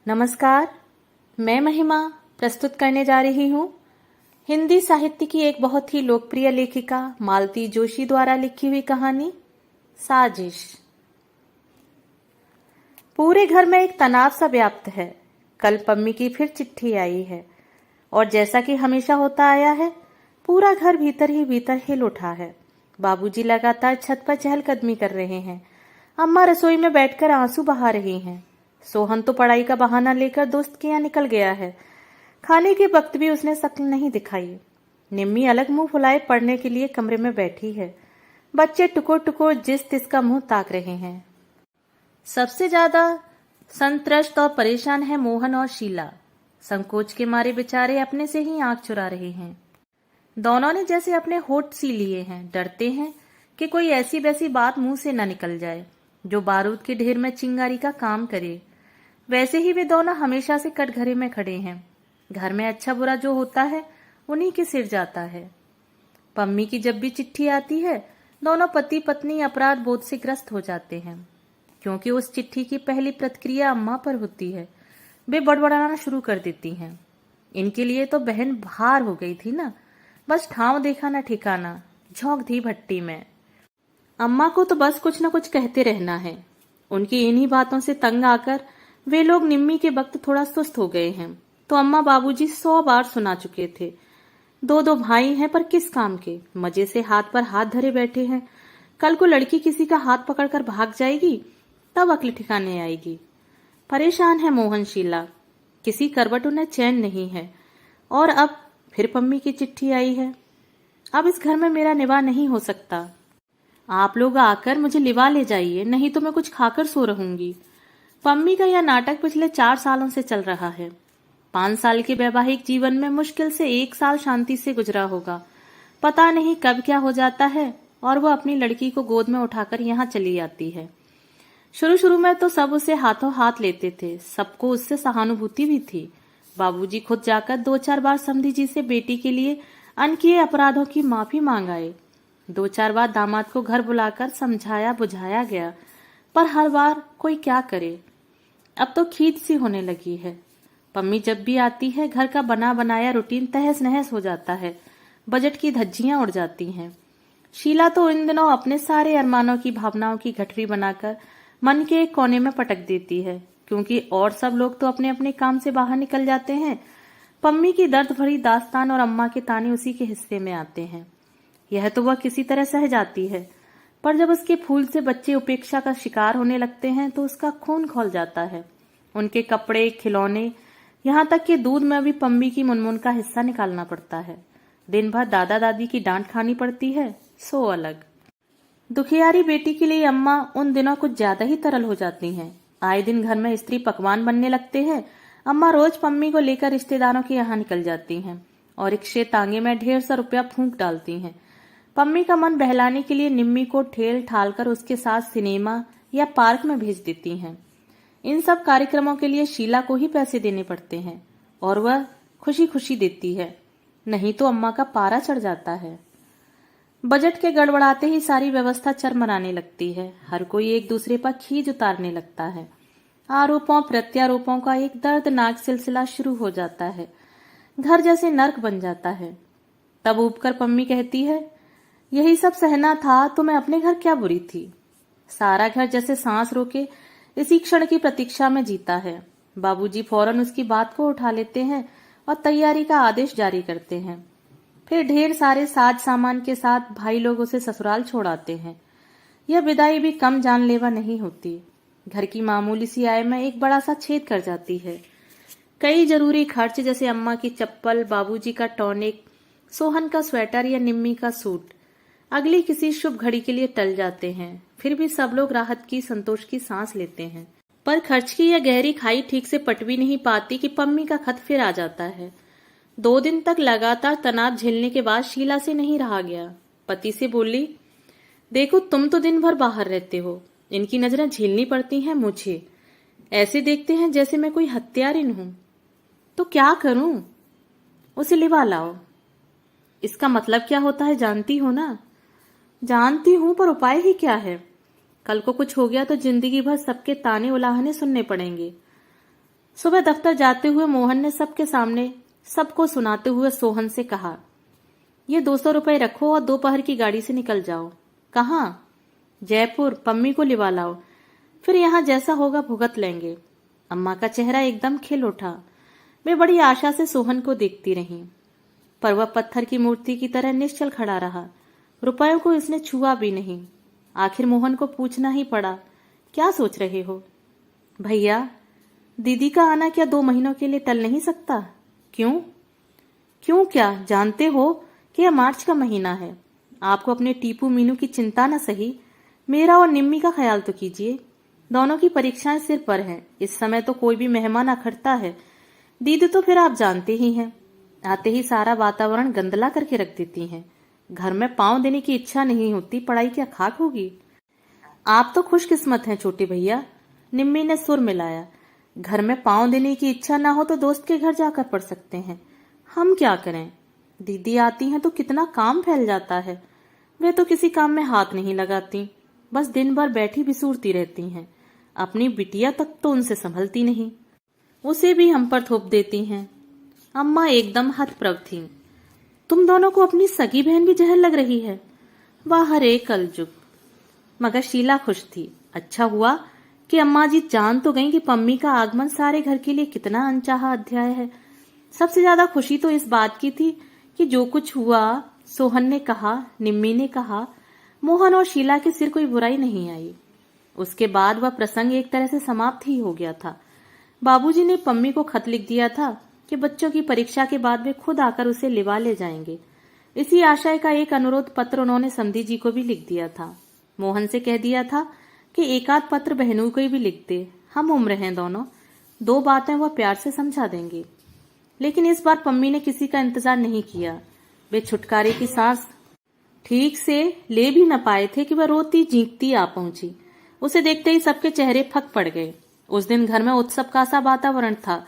नमस्कार, मैं महिमा प्रस्तुत करने जा रही हूँ हिंदी साहित्य की एक बहुत ही लोकप्रिय लेखिका मालती जोशी द्वारा लिखी हुई कहानी साजिश। पूरे घर में एक तनाव सा व्याप्त है। कल पम्मी की फिर चिट्ठी आई है और जैसा कि हमेशा होता आया है, पूरा घर भीतर ही भीतर हिल उठा है। बाबूजी लगातार छत पर चहलकदमी कर रहे हैं। अम्मा रसोई में बैठकर आंसू बहा रही हैं। सोहन तो पढ़ाई का बहाना लेकर दोस्त के यहाँ निकल गया है। खाने के वक्त भी उसने शक्ल नहीं दिखाई। निम्मी अलग मुंह फुलाए पढ़ने के लिए कमरे में बैठी है। बच्चे टुकुर टुकुर जिस तिसका मुंह ताक रहे हैं। सबसे ज्यादा संत्रस्त और परेशान है मोहन और शीला। संकोच के मारे बेचारे अपने से ही आंख चुरा रहे हैं। दोनों ने जैसे अपने होठ सी लिए हैं, डरते हैं कि कोई ऐसी वैसी बात मुंह से न निकल जाए जो बारूद के ढेर में चिंगारी का काम करे। वैसे ही वे दोनों हमेशा से कटघरे में खड़े हैं। घर में अच्छा बुरा जो होता है उन्हीं के सिर जाता है। पम्मी की जब भी चिट्ठी आती है, दोनों पति पत्नी अपराध बोध से ग्रस्त हो जाते हैं, क्योंकि उस चिट्ठी की पहली प्रतिक्रिया अम्मा पर होती है। वे बड़बड़ाना शुरू कर देती हैं। इनके लिए तो बहन भार हो गई थी ना, बस ठाव देखा ना ठिकाना, झोंक दी भट्टी में। अम्मा को तो बस कुछ न कुछ कहते रहना है। उनकी इन्हीं बातों से तंग आकर वे लोग निम्मी के वक्त थोड़ा सुस्त हो गए हैं। तो अम्मा बाबूजी 100 बार सुना चुके थे। दो दो भाई हैं पर किस काम के, मजे से हाथ पर हाथ धरे बैठे हैं। कल को लड़की किसी का हाथ पकड़कर भाग जाएगी तब अक्ल ठिकाने आएगी। परेशान है मोहन शीला, किसी करवट उन्हें चैन नहीं है। और अब फिर पम्मी की चिट्ठी आई है। अब इस घर में मेरा निवाह नहीं हो सकता। आप लोग आकर मुझे लिवा ले जाइए, नहीं तो मैं कुछ खाकर सो रहूंगी। पम्मी का यह नाटक पिछले 4 सालों से चल रहा है। 5 साल के वैवाहिक जीवन में मुश्किल से 1 साल शांति से गुजरा होगा। पता नहीं कब क्या हो जाता है और वह अपनी लड़की को गोद में उठाकर यहाँ चली आती है। शुरू शुरू में तो सब उसे हाथों हाथ लेते थे, सबको उससे सहानुभूति भी थी। बाबूजी खुद जाकर 2-4 बार समधी जी से बेटी के लिए अनकिए अपराधों की माफी मांग आए। 2-4 बार दामाद को घर बुलाकर समझाया बुझाया गया, पर हर बार कोई क्या करे। अब तो खीज सी होने लगी है। पम्मी जब भी आती है, घर का बना बनाया रूटीन तहस नहस हो जाता है। बजट की धज्जियां उड़ जाती हैं। शीला तो इन दिनों अपने सारे अरमानों की भावनाओं की गठरी बनाकर मन के एक कोने में पटक देती है, क्योंकि और सब लोग तो अपने अपने काम से बाहर निकल जाते हैं। पम्मी की दर्द भरी दास्तान और अम्मा के ताने उसी के हिस्से में आते हैं। यह तो वह किसी तरह सह जाती है, पर जब उसके फूल से बच्चे उपेक्षा का शिकार होने लगते हैं तो उसका खून खौल जाता है। उनके कपड़े, खिलौने, यहाँ तक कि दूध में भी पम्मी की मुनमुन का हिस्सा निकालना पड़ता है। दिन भर दादा दादी की डांट खानी पड़ती है, सो अलग। दुखियारी बेटी के लिए अम्मा उन दिनों कुछ ज्यादा ही तरल हो जाती हैं। आए दिन घर में स्त्री पकवान बनने लगते हैं। अम्मा रोज पम्मी को लेकर रिश्तेदारों के यहाँ निकल जाती हैं और रिक्शे तांगे में ढेर सा रुपया फूंक डालती हैं। पम्मी का मन बहलाने के लिए निम्मी को ठेल ठाल कर उसके साथ सिनेमा या पार्क में भेज देती हैं। इन सब कार्यक्रमों के लिए शीला को ही पैसे देने पड़ते हैं और वह खुशी खुशी देती है, नहीं तो अम्मा का पारा चढ़ जाता है। बजट के गड़बड़ाते ही सारी व्यवस्था चरमराने लगती है। हर कोई एक दूसरे पर खींच उतारने लगता है। आरोपों प्रत्यारोपों का एक दर्दनाक सिलसिला शुरू हो जाता है। घर जैसे नर्क बन जाता है। तब ऊबकर पम्मी कहती है, यही सब सहना था तो मैं अपने घर क्या बुरी थी। सारा घर जैसे सांस रोके इसी क्षण की प्रतीक्षा में जीता है। बाबूजी फौरन उसकी बात को उठा लेते हैं और तैयारी का आदेश जारी करते हैं। फिर ढेर सारे साज सामान के साथ भाई लोग उसे ससुराल छोड़ आते हैं। यह विदाई भी कम जानलेवा नहीं होती। घर की मामूली सी आय में एक बड़ा सा छेद कर जाती है। कई जरूरी खर्च जैसे अम्मा की चप्पल, बाबूजी का टॉनिक, सोहन का स्वेटर या निम्मी का सूट अगली किसी शुभ घड़ी के लिए टल जाते हैं। फिर भी सब लोग राहत की, संतोष की सांस लेते हैं। पर खर्च की यह गहरी खाई ठीक से पट भी नहीं पाती कि पम्मी का खत फिर आ जाता है। 2 दिन तक लगातार तनाव झेलने के बाद शीला से नहीं रहा गया। पति से बोली, देखो तुम तो दिन भर बाहर रहते हो, इनकी नजरें झेलनी पड़ती हैं मुझे। ऐसे देखते हैं जैसे मैं कोई हत्यारिन हूं। तो क्या करूं? उसे लिवा लाओ। इसका मतलब क्या होता है जानती हो ना? जानती हूं, पर उपाय ही क्या है? कल को कुछ हो गया तो जिंदगी भर सबके ताने उलाहने सुनने पड़ेंगे। सुबह दफ्तर जाते हुए मोहन ने सबके सामने सबको सुनाते हुए सोहन से कहा, ये 200 रुपए रखो और दोपहर की गाड़ी से निकल जाओ। कहाँ? जयपुर, पम्मी को लिवा लाओ, फिर यहाँ जैसा होगा भुगत लेंगे। अम्मा का चेहरा एकदम खिल उठा। वे बड़ी आशा से सोहन को देखती रहीं, पर वह पत्थर की मूर्ति की तरह निश्चल खड़ा रहा। रुपयों को इसने छुआ भी नहीं। आखिर मोहन को पूछना ही पड़ा, क्या सोच रहे हो? भैया, दीदी का आना क्या 2 महीनों के लिए टल नहीं सकता? क्यों? क्यों क्या? जानते हो कि यह मार्च का महीना है। आपको अपने टीपू मीनू की चिंता न सही, मेरा और निम्मी का ख्याल तो कीजिए। दोनों की परीक्षाएं सिर पर हैं। इस समय तो कोई भी मेहमान अखड़ता है। दीदी तो फिर आप जानते ही हैं, आते ही सारा वातावरण गंदला करके रख देती हैं। घर में पांव देने की इच्छा नहीं होती, पढ़ाई क्या खाक होगी? आप तो खुशकिस्मत हैं छोटे भैया, निम्मी ने सुर मिलाया। घर में पांव देने की इच्छा ना हो तो दोस्त के घर जाकर पढ़ सकते हैं। हम क्या करें? दीदी आती हैं तो कितना काम फैल जाता है। वे तो किसी काम में हाथ नहीं लगाती, बस दिन भर बैठी बिसूरती रहती हैं। अपनी बिटिया तक तो उनसे संभलती नहीं, उसे भी हम पर थोप देती हैं। अम्मा एकदम हतप्रभ थीं। तुम दोनों को अपनी सगी बहन भी जहर लग रही है। वाह रे कलजुग। मगर शीला खुश थी। अच्छा हुआ कि अम्मा जी जान तो गईं कि पम्मी का आगमन सारे घर के लिए कितना अनचाहा अध्याय है। सबसे ज्यादा खुशी तो इस बात की थी कि जो कुछ हुआ, सोहन ने कहा, निम्मी ने कहा, मोहन और शीला के सिर कोई बुराई नहीं आई। उसके बाद वह प्रसंग एक तरह से समाप्त ही हो गया था। बाबूजी ने पम्मी को खत लिख दिया था कि बच्चों की परीक्षा के बाद वे खुद आकर उसे लिवा ले जाएंगे। इसी आशय का एक अनुरोध पत्र उन्होंने समधी जी को भी लिख दिया था। मोहन से कह दिया था कि एकाध पत्र बहनों को भी लिख दे, हम उम्र हैं दोनों, 2 बातें वह प्यार से समझा देंगे। लेकिन इस बार पम्मी ने किसी का इंतजार नहीं किया। वे छुटकारे की सांस ठीक से ले भी न पाए थे कि वह रोती झींकती आ पहुंची। उसे देखते ही सबके चेहरे फक पड़ गए। उस दिन घर में उत्सव का सा वातावरण था।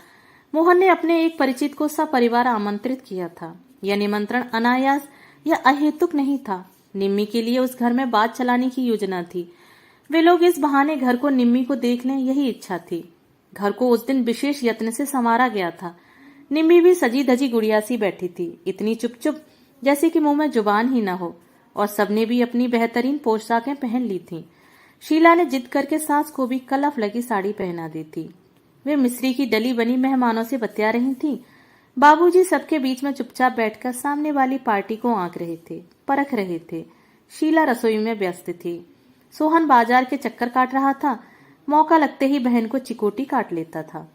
मोहन ने अपने एक परिचित को सपरिवार आमंत्रित किया था। यह निमंत्रण अनायास या अहेतुक नहीं था। निम्मी के लिए उस घर में बात चलाने की योजना थी। वे लोग इस बहाने घर को निम्मी को देख लें, यही इच्छा थी। घर को उस दिन विशेष यत्न से संवारा गया था। निम्मी भी सजी धजी गुड़िया सी बैठी थी, इतनी चुप चुप जैसे कि मुंह में जुबान ही न हो, और सबने भी अपनी बेहतरीन पोशाकें पहन ली थीं। शीला ने जिद करके सास को भी कलफ लगी साड़ी पहना दी थी। वे मिस्री की डली बनी मेहमानों से बतिया रही थीं। बाबूजी सबके बीच में चुपचाप बैठकर सामने वाली पार्टी को आंक रहे थे, परख रहे थे। शीला रसोई में व्यस्त थी। सोहन बाजार के चक्कर काट रहा था। मौका लगते ही बहन को चिकोटी काट लेता था।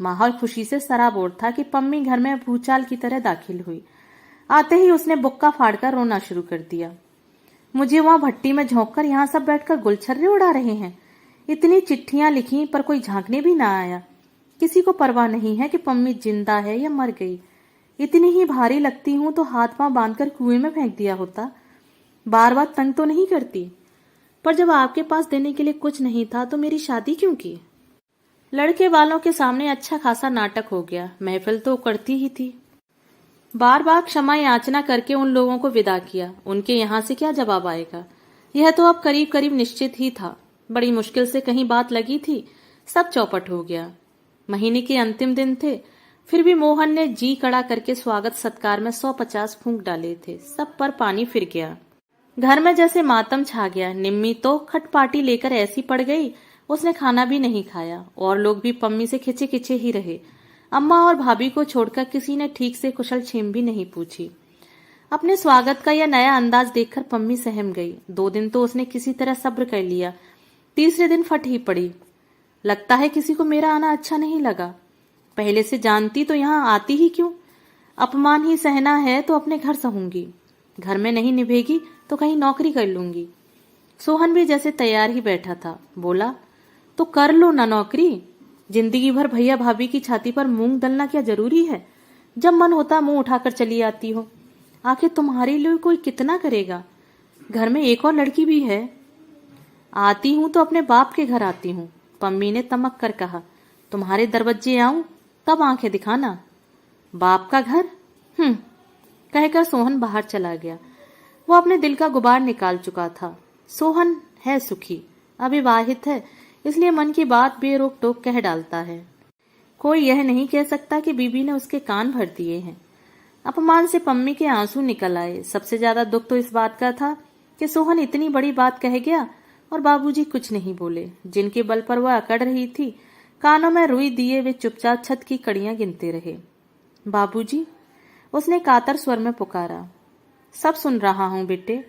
माहौल खुशी से सराबोर था कि पम्मी घर में भूचाल की तरह दाखिल हुई। आते ही उसने बुक्का फाड़कर रोना शुरू कर दिया। मुझे वहां भट्टी में झोंककर यहाँ सब बैठकर गुलछर्रे उड़ा रहे हैं। इतनी चिट्ठियां लिखी पर कोई झांकने भी ना आया। किसी को परवाह नहीं है कि पम्मी जिंदा है या मर गई। इतनी ही भारी लगती हूं तो हाथ पांव बांधकर कुएं में फेंक दिया होता। बार बार तंग तो नहीं करती, पर जब आपके पास देने के लिए कुछ नहीं था तो मेरी शादी क्यों की? लड़के वालों के सामने अच्छा खासा नाटक हो गया। महफिल तो उकड़ती ही थी। बार बार क्षमा याचना करके उन लोगों को विदा किया। उनके यहाँ से क्या जवाब आएगा? यह तो अब करीब करीब निश्चित ही था। बड़ी मुश्किल से कहीं बात लगी थी, सब चौपट हो गया। महीने के अंतिम दिन थे, फिर भी मोहन ने जी कड़ा करके स्वागत सत्कार में 150 फूंक डाले थे। सब पर पानी फिर गया। घर में जैसे मातम छा गया। निम्मी तो खटपाटी लेकर ऐसी पड़ गई, उसने खाना भी नहीं खाया। और लोग भी पम्मी से खिंचे खिंचे ही रहे। अम्मा और भाभी को छोड़कर किसी ने ठीक से कुशल छेम भी नहीं पूछी। अपने स्वागत का यह नया अंदाज देखकर पम्मी सहम गई। 2 दिन तो उसने किसी तरह सब्र कर लिया, तीसरे दिन फट ही पड़ी। लगता है किसी को मेरा आना अच्छा नहीं लगा। पहले से जानती तो यहाँ आती ही क्यों? अपमान ही सहना है तो अपने घर सहूंगी। घर में नहीं निभेगी तो कहीं नौकरी कर लूंगी। सोहन भी जैसे तैयार ही बैठा था। बोला, तो कर लो ना नौकरी। जिंदगी भर भैया भाभी की छाती पर मूंग दलना क्या जरूरी है? जब मन होता मुंह उठाकर चली आती हो। आखिर तुम्हारे लिए कोई कितना करेगा? घर में एक और लड़की भी है। आती हूं तो अपने बाप के घर आती हूं, पम्मी ने तमक कर कहा। तुम्हारे दरवाजे आऊं तब आंखें दिखाना। बाप का घर? कहकर सोहन बाहर चला गया। वो अपने दिल का गुबार निकाल चुका था। सोहन है सुखी, अविवाहित है, इसलिए मन की बात बेरोक टोक कह डालता है। कोई यह नहीं कह सकता कि बीबी ने उसके कान भर दिए हैं। अपमान से पम्मी के आंसू निकल आए। सबसे ज्यादा दुख तो इस बात का था कि सोहन इतनी बड़ी बात कह गया और बाबूजी कुछ नहीं बोले। जिनके बल पर वह अकड़ रही थी, कानों में रुई दिए वे चुपचाप छत की कड़ियां गिनते रहे। बाबूजी, उसने कातर स्वर में पुकारा। सब सुन रहा हूं बेटे।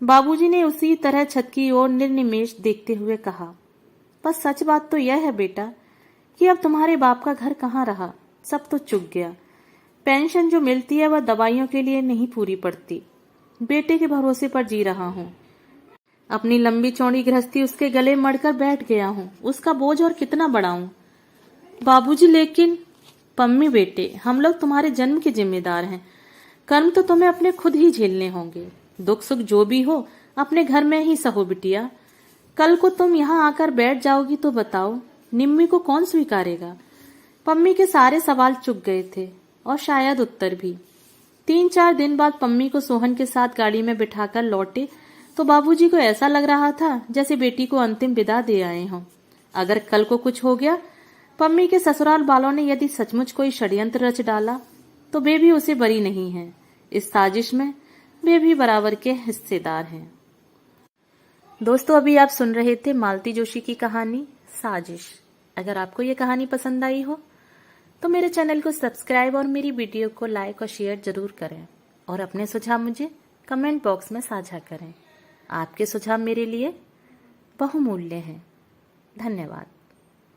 बाबूजी ने उसी तरह छत की ओर निर्निमेष देखते हुए कहा। बस सच बात तो यह है बेटा कि अब तुम्हारे बाप का घर कहाँ रहा, सब तो चुक गया। पेंशन जो मिलती है वह दवाइयों के लिए नहीं पूरी पड़ती। बेटे के भरोसे पर जी रहा हूँ। अपनी लंबी चौड़ी गृहस्थी उसके गले मड़कर बैठ गया हूँ। उसका बोझ और कितना बढ़ाऊं? बाबूजी, लेकिन पम्मी बेटे, हम लोग तुम्हारे जन्म के जिम्मेदार हैं। कर्म तो तुम्हें अपने खुद ही झेलने होंगे। दुख सुख जो भी हो अपने घर में ही सहो बिटिया। कल को तुम यहाँ आकर बैठ जाओगी तो बताओ, निम्मी को कौन स्वीकारेगा? पम्मी के सारे सवाल चुक गए थे और शायद उत्तर भी। 3-4 दिन बाद पम्मी को सोहन के साथ गाड़ी में बिठाकर लौटे तो बाबूजी को ऐसा लग रहा था जैसे बेटी को अंतिम विदा दे आए हों। अगर कल को कुछ हो गया, पम्मी के ससुराल वालों ने यदि सचमुच कोई षड्यंत्र रच डाला, तो वे भी उसे बरी नहीं है। इस साजिश में वे भी बराबर के हिस्सेदार हैं। दोस्तों, अभी आप सुन रहे थे मालती जोशी की कहानी साजिश। अगर आपको ये कहानी पसंद आई हो तो मेरे चैनल को सब्सक्राइब और मेरी वीडियो को लाइक और शेयर जरूर करें और अपने सुझाव मुझे कमेंट बॉक्स में साझा करें। आपके सुझाव मेरे लिए बहुमूल्य हैं। धन्यवाद।